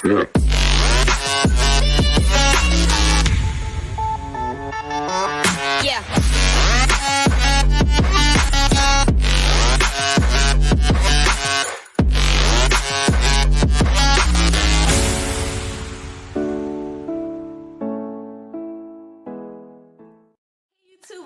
Yeah.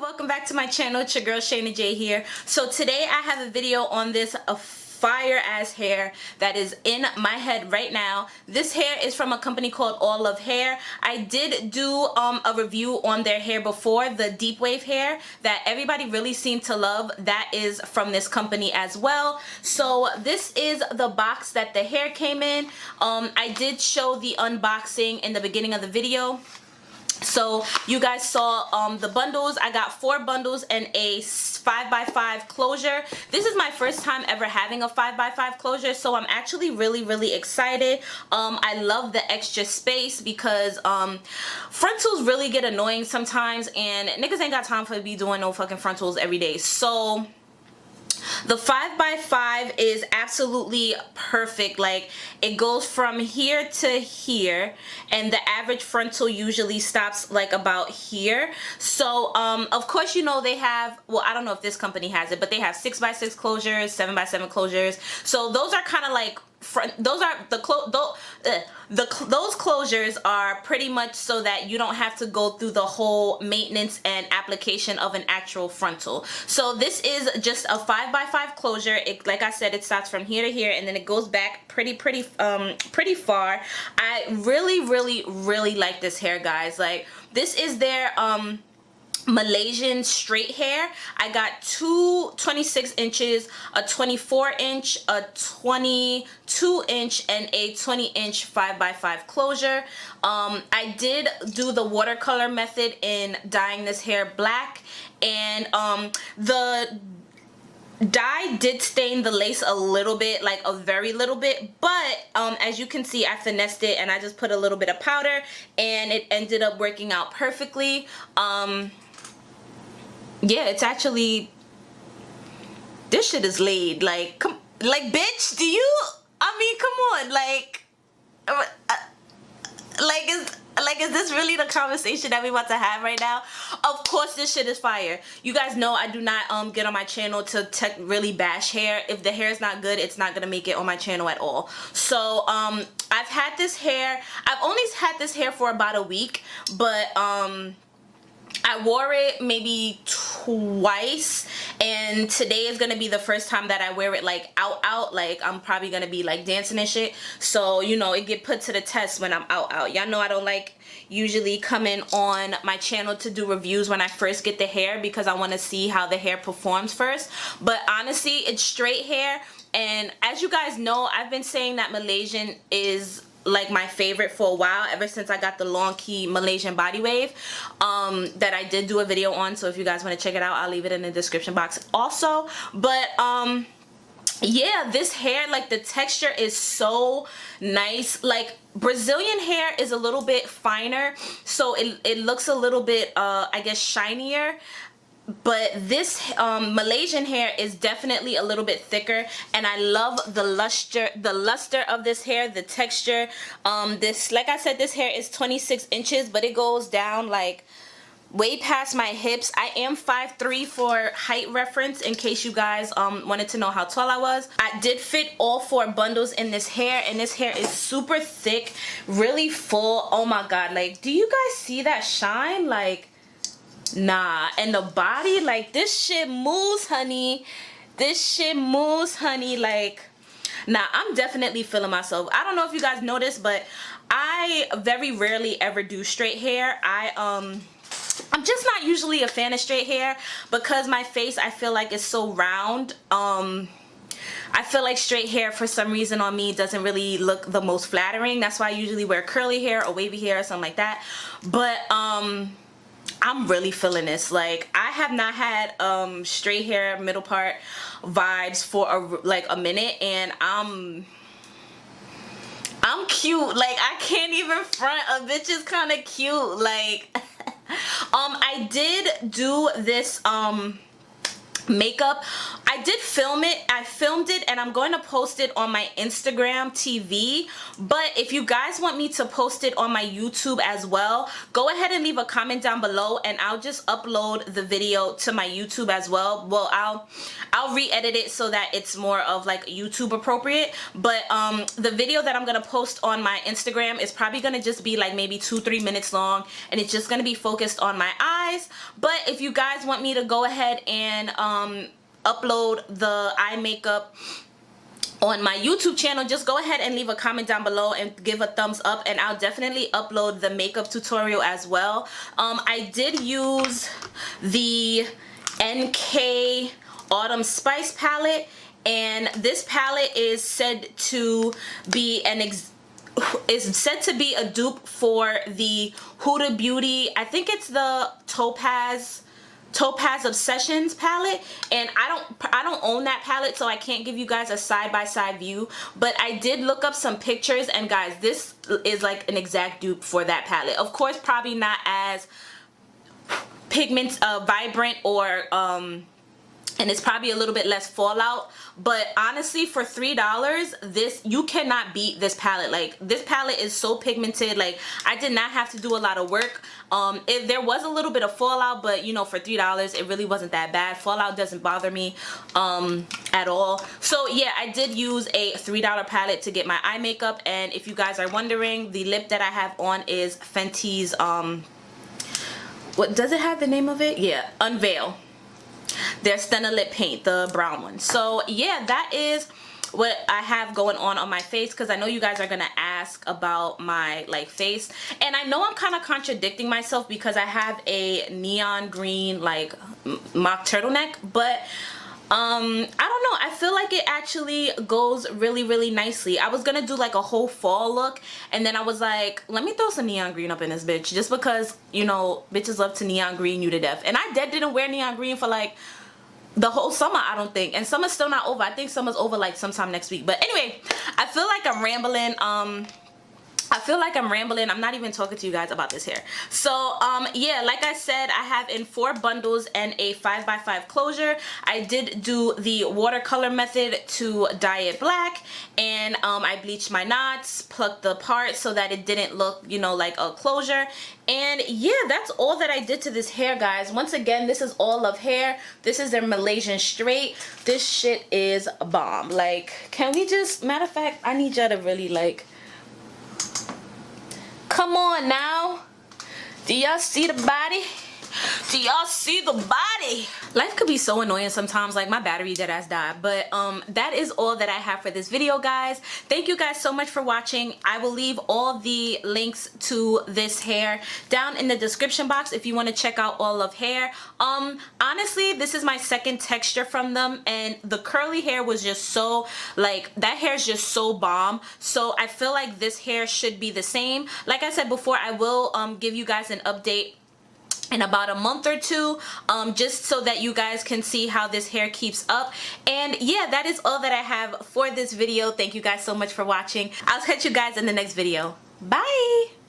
Welcome back to my channel. It's your girl Shayna J here. So today I have a video on this fire ass hair that is in my head right now. This hair is from a company called Allove hair. I did do a review on their hair before, the deep wave hair that everybody really seemed to love. That is from this company as well. So this is the box that the hair came in. I did show the unboxing in the beginning of the video. So you guys saw the bundles. I got 4 bundles and a 5x5 closure. This is my first time ever having a 5x5 closure, so I'm actually really excited. I love the extra space because frontals really get annoying sometimes, and niggas ain't got time for be doing no fucking frontals every day. So the 5x5 is absolutely perfect. Like, it goes from here to here, and the average frontal usually stops like about here. So of course, you know, they have, well, I don't know if this company has it, but they have 6x6 closures, 7x7 closures. So those are kind of like those are those closures are pretty much so that you don't have to go through the whole maintenance and application of an actual frontal. So this is just a 5x5 closure. It, like I said, it starts from here to here, and then it goes back pretty far. I really like this hair, guys. Like, this is their Malaysian straight hair. I got 2 26 inches, a 24 inch, a 22 inch, and a 20 inch 5x5 closure. I did do the watercolor method in dyeing this hair black, and the dye did stain the lace a little bit, like a very little bit, but as you can see, I finessed it and I just put a little bit of powder and it ended up working out perfectly. Yeah, it's actually, this shit is laid. Like, come, like, bitch, do you, I mean, come on, like, is this really the conversation that we want to have right now? Of course, this shit is fire. You guys know I do not get on my channel to really bash hair. If the hair is not good, it's not gonna make it on my channel at all. So I've had this hair, I've only had this hair for about a week, but I wore it maybe twice, and today is gonna be the first time that I wear it like out. Like, I'm probably gonna be like dancing and shit, so you know, it get put to the test when I'm out. Y'all know I don't like usually coming on my channel to do reviews when I first get the hair, because I want to see how the hair performs first. But honestly, it's straight hair, and as you guys know, I've been saying that Malaysian is like my favorite for a while, ever since I got the long key Malaysian body wave that I did do a video on. So if you guys want to check it out, I'll leave it in the description box also. But yeah, this hair, like, the texture is so nice. Like, Brazilian hair is a little bit finer, so it looks a little bit I guess shinier. But this Malaysian hair is definitely a little bit thicker, and I love the luster of this hair, the texture. This, like I said, this hair is 26 inches, but it goes down like way past my hips. I am 5'3" for height reference, in case you guys wanted to know how tall I was. I did fit all 4 bundles in this hair, and this hair is super thick, really full. Oh my god, like, do you guys see that shine? Like, nah. And the body, like, this shit moves, honey. This shit moves, honey. Like, nah, I'm definitely feeling myself. I don't know if you guys noticed, but I very rarely ever do straight hair. I'm just not usually a fan of straight hair, because my face, I feel like, is so round. I feel like straight hair for some reason on me doesn't really look the most flattering. That's why I usually wear curly hair or wavy hair or something like that. But I'm really feeling this. Like, I have not had straight hair middle part vibes for like a minute, and I'm cute. Like, I can't even front. A bitch is kind of cute. Like, I did do this makeup. I did film it. I filmed it and I'm going to post it on my Instagram TV, but if you guys want me to post it on my YouTube as well, go ahead and leave a comment down below and I'll just upload the video to my YouTube as well. Well, I'll re-edit it so that it's more of like YouTube appropriate, but the video that I'm gonna post on my Instagram is probably gonna just be like maybe 2-3 minutes long, and it's just gonna be focused on my eyes. But if you guys want me to go ahead and upload the eye makeup on my YouTube channel, just go ahead and leave a comment down below and give a thumbs up, and I'll definitely upload the makeup tutorial as well. I did use the NK Autumn Spice palette, and this palette is said to be a dupe for the Huda Beauty. I think it's the Topaz Obsessions palette, and I don't own that palette, so I can't give you guys a side-by-side view, but I did look up some pictures, and guys, this is like an exact dupe for that palette. Of course, probably not as vibrant, or and it's probably a little bit less fallout, but honestly, for $3, you cannot beat this palette. Like, this palette is so pigmented. Like, I did not have to do a lot of work. There was a little bit of fallout, but you know, for $3 it really wasn't that bad. Fallout doesn't bother me at all. So yeah, I did use a $3 palette to get my eye makeup, and if you guys are wondering, the lip that I have on is Fenty's what does it have the name of it? Yeah, Unveil. Their Stunner Lip Paint, the brown one. So yeah, that is what I have going on my face, because I know you guys are gonna ask about my like face, and I know I'm kind of contradicting myself because I have a neon green like mock turtleneck, but I don't know, I feel like it actually goes really nicely. I was gonna do like a whole fall look, and then I was like, let me throw some neon green up in this bitch, just because, you know, bitches love to neon green you to death. And I didn't wear neon green for like the whole summer, I don't think, and summer's still not over. I think summer's over like sometime next week. But anyway, I feel like I'm rambling. I'm not even talking to you guys about this hair. So yeah, like I said, I have in 4 bundles and a 5x5 closure. I did do the watercolor method to dye it black, and I bleached my knots, plucked the part so that it didn't look, you know, like a closure. And yeah, that's all that I did to this hair, guys. Once again, this is Allove hair. This is their Malaysian straight. This shit is a bomb. Like, can we just, matter of fact, I need y'all to really like, come on now. Do y'all see the body? Do y'all see the body? Life could be so annoying sometimes, like my battery dead ass died. But that is all that I have for this video, guys. Thank you guys so much for watching. I will leave all the links to this hair down in the description box if you want to check out Allove hair. Honestly, this is my second texture from them, and the curly hair was just so, like, that hair is just so bomb. So I feel like this hair should be the same. Like I said before, I will give you guys an update in about a month or two, just so that you guys can see how this hair keeps up. And yeah, that is all that I have for this video. Thank you guys so much for watching. I'll catch you guys in the next video. Bye.